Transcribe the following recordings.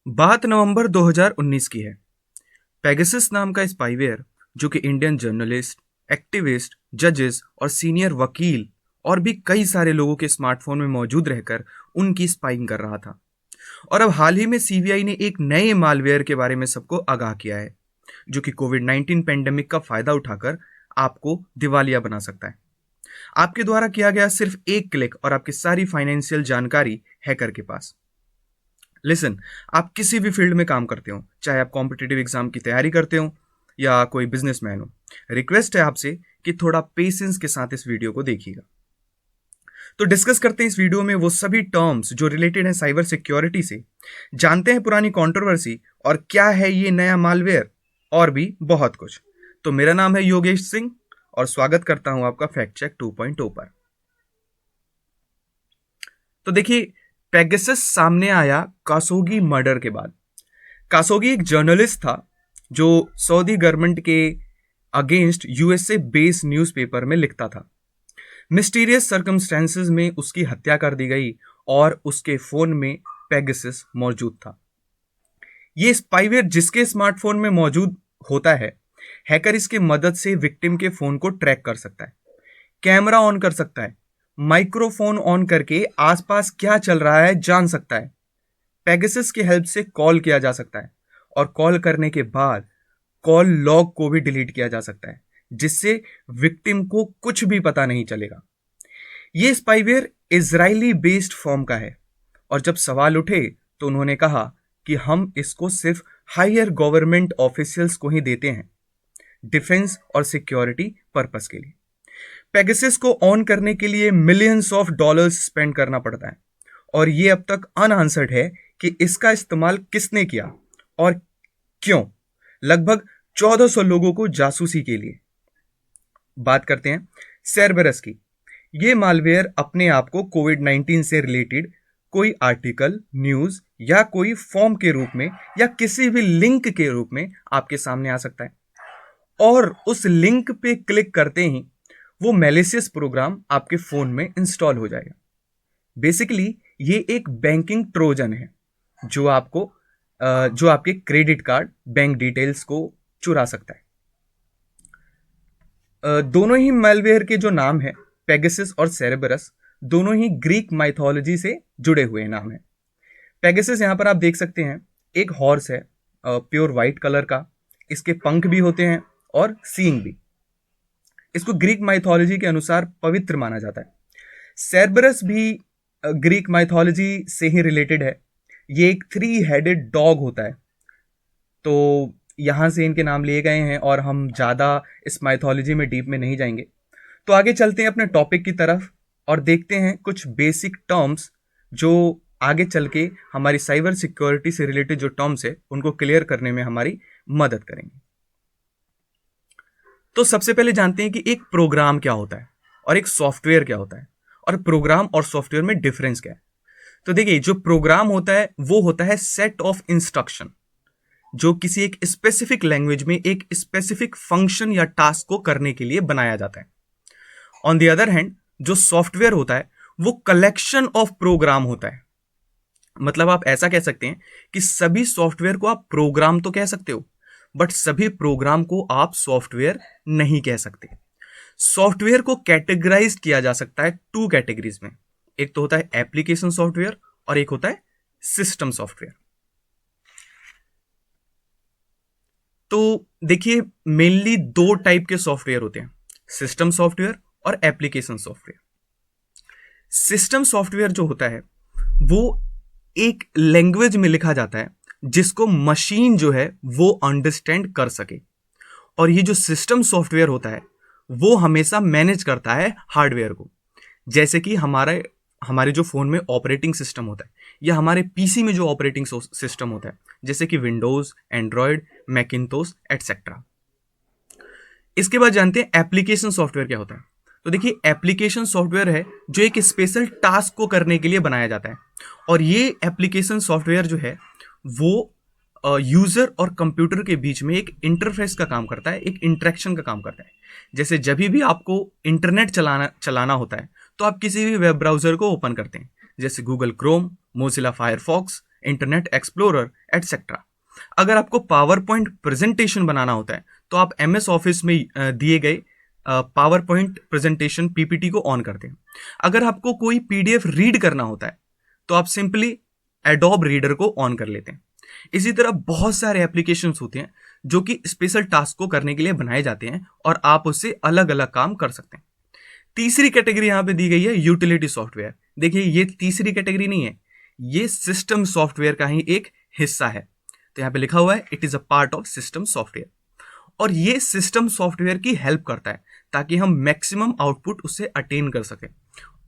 बात नवंबर 2019 की है। पेगासस नाम का स्पाईवेयर जो कि इंडियन जर्नलिस्ट, एक्टिविस्ट, जजेस और सीनियर वकील और भी कई सारे लोगों के स्मार्टफोन में मौजूद रहकर उनकी स्पाइंग कर रहा था। और अब हाल ही में सीबीआई ने एक नए मालवेयर के बारे में सबको आगाह किया है जो कि कोविड-19 पेंडेमिक का फायदा उठाकर आपको दिवालिया बना सकता है। आपके द्वारा किया गया सिर्फ एक क्लिक और आपकी सारी फाइनेंशियल जानकारी हैकर के पास। लिसन, आप किसी भी फील्ड में काम करते हो, चाहे आप कॉम्पिटिटिव एग्जाम की तैयारी करते हो या कोई बिजनेसमैन हो, रिक्वेस्ट है आपसे कि थोड़ा पेशेंस के साथ इस वीडियो को देखिएगा। तो डिस्कस करते हैं इस वीडियो में वो सभी टर्म्स जो रिलेटेड हैं साइबर सिक्योरिटी से, जानते हैं पुरानी कंट्रोवर्सी और क्या है ये नया मालवेयर, और भी बहुत कुछ। तो मेरा नाम है योगेश सिंह और स्वागत करता हूं आपका फैक्ट चेक 2.0 पर। तो देखिए, पेगासस सामने आया कासोगी मर्डर के बाद। कासोगी एक जर्नलिस्ट था जो सऊदी गवर्नमेंट के अगेंस्ट यूएसए बेस्ड न्यूज़पेपर में लिखता था। मिस्टीरियस सर्कमस्टेंसेस में उसकी हत्या कर दी गई और उसके फोन में पेगासस मौजूद था। ये स्पाईवेयर जिसके स्मार्टफोन में मौजूद होता है, हैकर इसकी मदद से विक्टिम के फोन को ट्रैक कर सकता है, कैमरा ऑन कर सकता है, माइक्रोफोन ऑन करके आसपास क्या चल रहा है जान सकता है। पेगासस की हेल्प से कॉल किया जा सकता है और कॉल करने के बाद कॉल लॉग को भी डिलीट किया जा सकता है, जिससे विक्टिम को कुछ भी पता नहीं चलेगा। यह स्पाईवेयर इजरायली बेस्ड फॉर्म का है और जब सवाल उठे तो उन्होंने कहा कि हम इसको सिर्फ हायर गवर्नमेंट ऑफिशियल्स को ही देते हैं, डिफेंस और सिक्योरिटी पर्पस के लिए। पेगासस को ऑन करने के लिए मिलियंस ऑफ डॉलर्स स्पेंड करना पड़ता है और यह अब तक अनआंसर्ड है कि इसका इस्तेमाल किसने किया और क्यों। लगभग 1400 लोगों को जासूसी के लिए। बात करते हैं सेरबेरस की। यह मालवेयर अपने आप को कोविड-19 से रिलेटेड कोई आर्टिकल, न्यूज या कोई फॉर्म के रूप में या किसी भी लिंक के रूप में आपके सामने आ सकता है और उस लिंक पे क्लिक करते ही वो मैलिशियस प्रोग्राम आपके फोन में इंस्टॉल हो जाएगा। बेसिकली ये एक बैंकिंग ट्रोजन है जो आपके क्रेडिट कार्ड, बैंक डिटेल्स को चुरा सकता है। दोनों ही मैलवेयर के जो नाम है, पेगासस और सेरेबरस, दोनों ही ग्रीक माइथोलॉजी से जुड़े हुए नाम है। पेगासस यहां पर आप देख सकते हैं एक हॉर्स है, प्योर व्हाइट कलर का। इसके पंख भी होते हैं और सींग भी। इसको ग्रीक माइथोलॉजी के अनुसार पवित्र माना जाता है। सेरबरस भी ग्रीक माइथोलॉजी से ही रिलेटेड है। ये एक 3 हेडेड डॉग होता है, तो यहां से इनके नाम लिए गए हैं और हम ज्यादा इस माइथोलॉजी में डीप में नहीं जाएंगे। तो आगे चलते हैं अपने टॉपिक की तरफ और देखते हैं कुछ बेसिक टर्म्स जो आगे चल के हमारी साइबर सिक्योरिटी से रिलेटेड जो टर्म्स है उनको क्लियर करने में हमारी मदद करेंगे। तो सबसे पहले जानते हैं कि एक प्रोग्राम क्या होता है और एक सॉफ्टवेयर क्या होता है और प्रोग्राम और सॉफ्टवेयर में डिफरेंस क्या है। तो देखिए, जो प्रोग्राम होता है वो होता है सेट ऑफ इंस्ट्रक्शन जो किसी एक स्पेसिफिक लैंग्वेज में एक स्पेसिफिक फंक्शन या टास्क को करने के लिए बनाया जाता है। ऑन द अदर हैंड, जो सॉफ्टवेयर होता है वो कलेक्शन ऑफ प्रोग्राम होता है। मतलब आप ऐसा कह सकते हैं कि सभी सॉफ्टवेयर को आप प्रोग्राम तो कह सकते हो, बट सभी प्रोग्राम को आप सॉफ्टवेयर नहीं कह सकते। सॉफ्टवेयर को कैटेगराइज किया जा सकता है 2 कैटेगरीज में। एक तो होता है एप्लीकेशन सॉफ्टवेयर और एक होता है सिस्टम सॉफ्टवेयर। तो देखिए, मेनली 2 टाइप के सॉफ्टवेयर होते हैं, सिस्टम सॉफ्टवेयर और एप्लीकेशन सॉफ्टवेयर। सिस्टम सॉफ्टवेयर जो होता है वो एक लैंग्वेज में लिखा जाता है जिसको मशीन जो है वो अंडरस्टैंड कर सके, और ये जो सिस्टम सॉफ्टवेयर होता है वो हमेशा मैनेज करता है हार्डवेयर को। जैसे कि हमारे जो फोन में ऑपरेटिंग सिस्टम होता है या हमारे पीसी में जो ऑपरेटिंग सिस्टम होता है, जैसे कि विंडोज, एंड्रॉयड, मैकिन्टोश एटसेट्रा। इसके बाद जानते हैं एप्लीकेशन सॉफ्टवेयर क्या होता है। तो देखिए, एप्लीकेशन सॉफ्टवेयर है जो एक स्पेशल टास्क को करने के लिए बनाया जाता है, और ये एप्लीकेशन सॉफ्टवेयर जो है वो यूजर और कंप्यूटर के बीच में एक इंटरफेस का काम करता है, एक इंटरेक्शन का काम करता है। जैसे जब भी आपको इंटरनेट चलाना होता है तो आप किसी भी वेब ब्राउजर को ओपन करते हैं, जैसे Google Chrome, Mozilla Firefox, internet explorer etcetera. अगर आपको पावर पॉइंट प्रेजेंटेशन बनाना होता है तो आप MS ऑफिस में दिए गए पावर पॉइंट प्रेजेंटेशन PPT को ऑन करते हैं। अगर आपको कोई PDF रीड करना होता है तो आप सिंपली एडोब रीडर को ऑन कर लेते हैं। इसी तरह बहुत सारे एप्लीकेशंस होते हैं जो कि स्पेशल टास्क को करने के लिए बनाए जाते हैं और आप उससे अलग अलग काम कर सकते हैं। तीसरी कैटेगरी यहां पे दी गई है यूटिलिटी सॉफ्टवेयर। देखिए ये तीसरी कैटेगरी नहीं है, ये सिस्टम सॉफ्टवेयर का ही एक हिस्सा है। तो यहां पे लिखा हुआ है it is a part of system software, और ये सिस्टम सॉफ्टवेयर की हेल्प करता है ताकि हम मैक्सिमम आउटपुट उससे अटेन कर सकें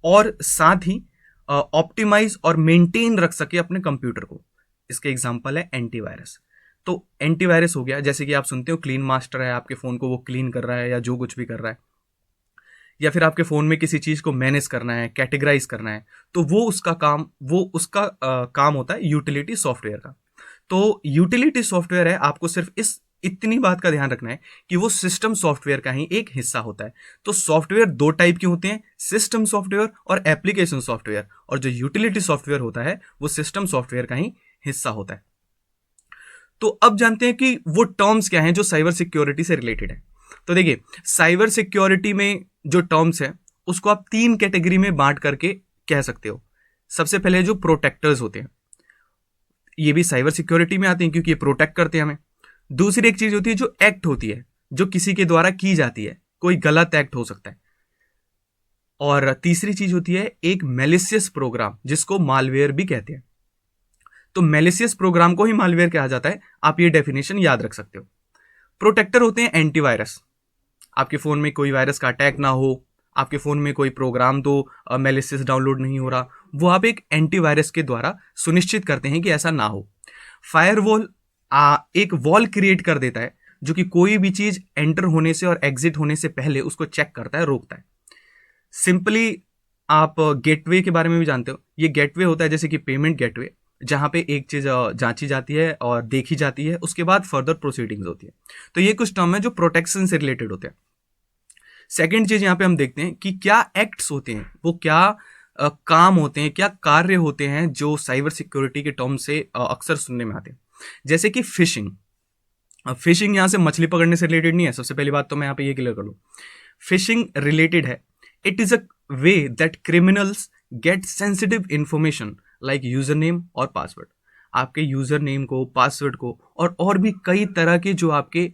और साथ ही ऑप्टिमाइज और मेंटेन रख सके अपने कंप्यूटर को। इसके एग्जांपल है एंटीवायरस। तो एंटीवायरस हो गया, जैसे कि आप सुनते हो क्लीन मास्टर है, आपके फोन को वो क्लीन कर रहा है या जो कुछ भी कर रहा है, या फिर आपके फोन में किसी चीज को मैनेज करना है, कैटेगराइज करना है, तो वो उसका काम होता है यूटिलिटी सॉफ्टवेयर का। तो यूटिलिटी सॉफ्टवेयर है, आपको सिर्फ इतनी बात का ध्यान रखना है कि वो सिस्टम सॉफ्टवेयर का ही एक हिस्सा होता है। तो सॉफ्टवेयर दो टाइप के होते हैं, सिस्टम सॉफ्टवेयर और एप्लीकेशन सॉफ्टवेयर, और जो यूटिलिटी सॉफ्टवेयर होता है वो सिस्टम सॉफ्टवेयर का ही हिस्सा होता है। तो अब जानते हैं कि वो टर्म्स क्या हैं जो साइबर सिक्योरिटी से रिलेटेड है। तो देखिए, साइबर सिक्योरिटी में जो टर्म्स है उसको आप 3 कैटेगरी में बांट करके कह सकते हो। सबसे पहले जो प्रोटेक्टर्स होते हैं, ये भी साइबर सिक्योरिटी में आते हैं क्योंकि ये प्रोटेक्ट करते हैं हमें। दूसरी एक चीज होती है जो एक्ट होती है, जो किसी के द्वारा की जाती है, कोई गलत एक्ट हो सकता है। और तीसरी चीज होती है एक मैलिशियस प्रोग्राम, जिसको मालवेयर भी कहते हैं। तो मैलिशियस प्रोग्राम को ही मालवेयर कहा जाता है, आप ये डेफिनेशन याद रख सकते हो। प्रोटेक्टर होते हैं एंटीवायरस, आपके फोन में कोई वायरस का अटैक ना हो, आपके फोन में कोई प्रोग्राम तो मैलिशियस डाउनलोड नहीं हो रहा, वो आप एक एंटीवायरस के द्वारा सुनिश्चित करते हैं कि ऐसा ना हो। फायरवॉल एक वॉल क्रिएट कर देता है जो कि कोई भी चीज एंटर होने से और एग्जिट होने से पहले उसको चेक करता है, रोकता है। सिंपली आप गेटवे के बारे में भी जानते हो, ये गेटवे होता है जैसे कि पेमेंट गेटवे, जहां पे एक चीज जांची जाती है और देखी जाती है, उसके बाद फर्दर प्रोसीडिंग्स होती है। तो ये कुछ टर्म है जो प्रोटेक्शन से रिलेटेड होते हैं। सेकेंड चीज यहां पे हम देखते हैं कि क्या एक्ट्स होते हैं, वो क्या काम होते हैं, क्या कार्य होते हैं जो साइबर सिक्योरिटी के टर्म से अक्सर सुनने में आते हैं। जैसे कि फिशिंग। फिशिंग यहां से मछली पकड़ने से रिलेटेड नहीं है, सबसे पहली बात तो मैं यहां पे ये क्लियर कर लूं। फिशिंग रिलेटेड है, it is a way that criminals get sensitive information like user name और पासवर्ड। आपके यूजर नेम को, पासवर्ड को और भी कई तरह के जो आपके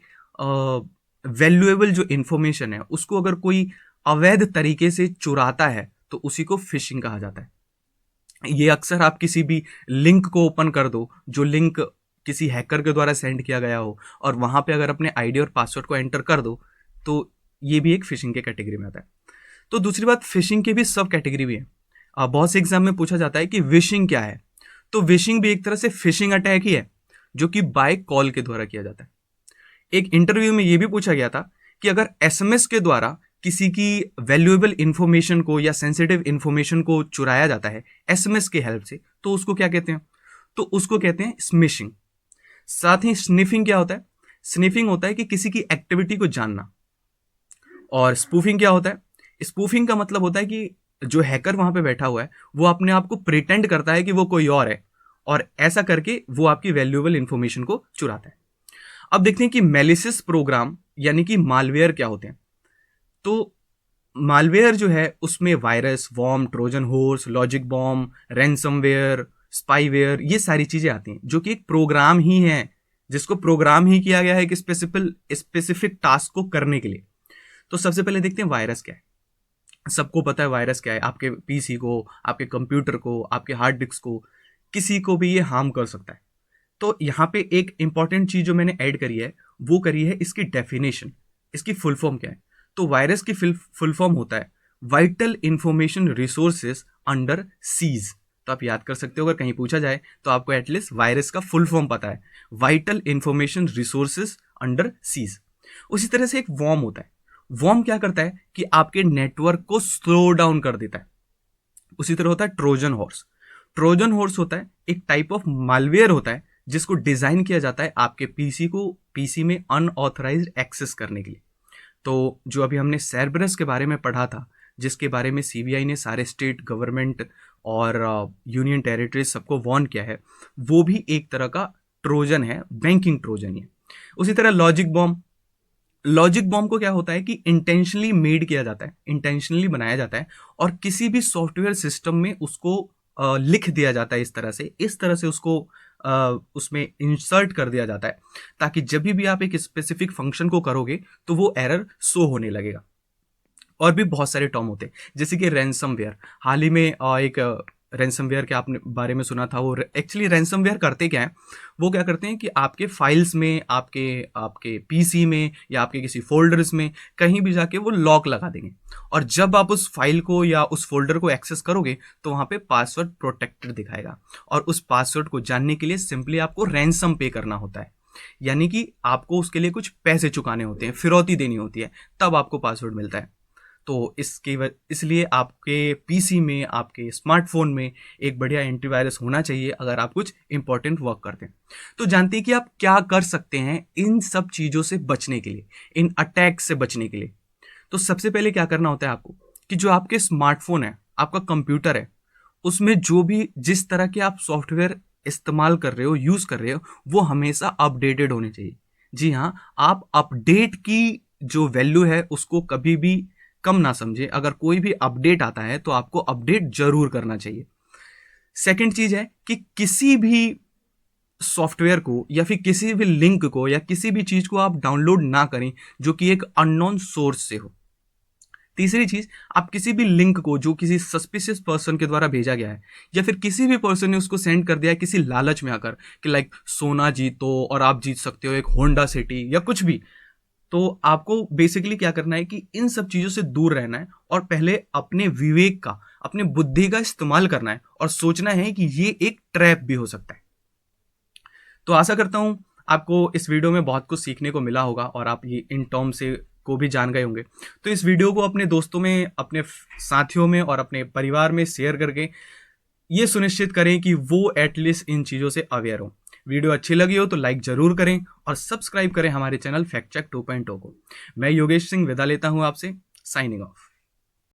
वैल्यूएबल जो इंफॉर्मेशन है उसको अगर कोई अवैध तरीके से चुराता है तो उसी को फिशिंग कहा जाता है। ये अक्सर आप किसी भी लिंक को ओपन कर दो, जो लिंक किसी हैकर के द्वारा सेंड किया गया हो, और वहां पे अगर अपने आईडी और पासवर्ड को एंटर कर दो तो ये भी एक फिशिंग के कैटेगरी में आता है। तो दूसरी बात, फिशिंग की भी सब कैटेगरी भी है। बहुत से एग्जाम में पूछा जाता है कि विशिंग क्या है, तो विशिंग भी एक तरह से फिशिंग अटैक ही है जो कि बाय कॉल के द्वारा किया जाता है। एक इंटरव्यू में यह भी पूछा गया था कि अगर SMS के द्वारा किसी की वैल्यूएबल इंफॉर्मेशन को या सेंसिटिव इंफॉर्मेशन को चुराया जाता है SMS के हेल्प से, तो उसको क्या कहते हैं, तो उसको कहते हैं स्मिशिंग। साथ ही स्निफिंग क्या होता है, स्निफिंग होता है कि किसी की एक्टिविटी को जानना। और स्पूफिंग क्या होता है, स्पूफिंग का मतलब होता है कि जो हैकर वहां पे बैठा हुआ है वो अपने आप को प्रिटेंड करता है कि वो कोई और है, और ऐसा करके वो आपकी वैल्यूएबल इंफॉर्मेशन को चुराता है। अब देखते हैं कि मैलिशियस प्रोग्राम यानी कि मालवेयर क्या होते हैं। तो मालवेयर जो है उसमें virus, worm, trojan horse, logic bomb, ransomware, spyware, ये सारी चीजें आती हैं जो कि एक प्रोग्राम ही है, जिसको प्रोग्राम ही किया गया है एक स्पेसिफिक टास्क को करने के लिए। तो सबसे पहले देखते हैं वायरस क्या है। सबको पता है वायरस क्या है, आपके PC को, आपके कंप्यूटर को, आपके हार्ड डिस्क को, किसी को भी ये हार्म कर सकता है। तो यहाँ पे एक इंपॉर्टेंट चीज जो मैंने ऐड करी है वो करी है इसकी डेफिनेशन, इसकी फुल फॉर्म क्या है। तो वायरस की फुल फॉर्म होता है vital information resources under seize. तो आप याद कर सकते हो, अगर कहीं पूछा जाए तो आपको एटलीस्ट वायरस का फुल फॉर्म पता है, vital information resources under seize. उसी तरह से एक वॉर्म होता है। वॉर्म क्या करता है कि आपके नेटवर्क को स्लो डाउन कर देता है। उसी तरह होता है ट्रोजन हॉर्स। ट्रोजन हॉर्स होता है एक टाइप ऑफ मालवेयर होता है जिसको डिजाइन किया जाता है आपके पीसी में अनऑथराइज्ड एक्सेस करने के लिए। तो जो अभी हमने सेरबरस के बारे में पढ़ा था, जिसके बारे में CBI ने सारे स्टेट गवर्नमेंट और यूनियन टेरिटरीज सबको वार्न किया है, वो भी एक तरह का ट्रोजन है, बैंकिंग ट्रोजन है। उसी तरह लॉजिक बॉम्ब को क्या होता है कि इंटेंशनली मेड किया जाता है, इंटेंशनली बनाया जाता है और किसी भी सॉफ्टवेयर सिस्टम में उसको लिख दिया जाता है, इस तरह से उसको उसमें इंसर्ट कर दिया जाता है ताकि जब भी आप एक स्पेसिफिक फंक्शन को करोगे तो वो एरर शो होने लगेगा। और भी बहुत सारे टर्म होते हैं जैसे कि रैंसमवेयर। हाल ही में एक रैंसमवेयर के आपने बारे में सुना था। वो एक्चुअली रैंसमवेयर करते क्या है, वो क्या करते हैं कि आपके फाइल्स में, आपके आपके पीसी में या आपके किसी फोल्डर्स में कहीं भी जाके वो लॉक लगा देंगे और जब आप उस फाइल को या उस फोल्डर को एक्सेस करोगे तो वहाँ पे पासवर्ड प्रोटेक्टेड दिखाएगा और उस पासवर्ड को जानने के लिए सिंपली आपको रैंसम पे करना होता है, यानी कि आपको उसके लिए कुछ पैसे चुकाने होते हैं, फिरौती देनी होती है, तब आपको पासवर्ड मिलता है। तो इसलिए आपके पीसी में, आपके स्मार्टफोन में एक बढ़िया एंटीवायरस होना चाहिए अगर आप कुछ इंपॉर्टेंट वर्क करते हैं। तो जानते हैं कि आप क्या कर सकते हैं इन सब चीज़ों से बचने के लिए, इन अटैक से बचने के लिए। तो सबसे पहले क्या करना होता है आपको कि जो आपके स्मार्टफोन है, आपका कंप्यूटर है, उसमें जो भी जिस तरह के आप सॉफ्टवेयर इस्तेमाल कर रहे हो, यूज़ कर रहे हो, वो हमेशा अपडेटेड होने चाहिए। जी हाँ, आप अपडेट की जो वैल्यू है उसको कभी भी कम ना समझे। अगर कोई भी अपडेट आता है तो आपको अपडेट जरूर करना चाहिए। सेकंड चीज है कि किसी भी सॉफ्टवेयर को या फिर किसी भी लिंक को या किसी भी चीज को आप डाउनलोड ना करें जो कि एक अननोन सोर्स से हो। तीसरी चीज, आप किसी भी लिंक को जो किसी सस्पिशियस पर्सन के द्वारा भेजा गया है या फिर किसी भी पर्सन ने उसको सेंड कर दिया है किसी लालच में आकर कि लाइक सोना जीतो और आप जीत सकते हो एक होंडा सिटी या कुछ भी, तो आपको बेसिकली क्या करना है कि इन सब चीज़ों से दूर रहना है और पहले अपने विवेक का, अपने बुद्धि का इस्तेमाल करना है और सोचना है कि ये एक ट्रैप भी हो सकता है। तो आशा करता हूं आपको इस वीडियो में बहुत कुछ सीखने को मिला होगा और आप ये इन टर्म से को भी जान गए होंगे। तो इस वीडियो को अपने दोस्तों में, अपने साथियों में और अपने परिवार में शेयर करके ये सुनिश्चित करें कि वो एटलीस्ट इन चीज़ों से अवेयर हो। वीडियो अच्छी लगी हो तो लाइक जरूर करें और सब्सक्राइब करें हमारे चैनल फैक्ट चेक 2.0 को। मैं योगेश सिंह विदा लेता हूं आपसे, साइनिंग ऑफ।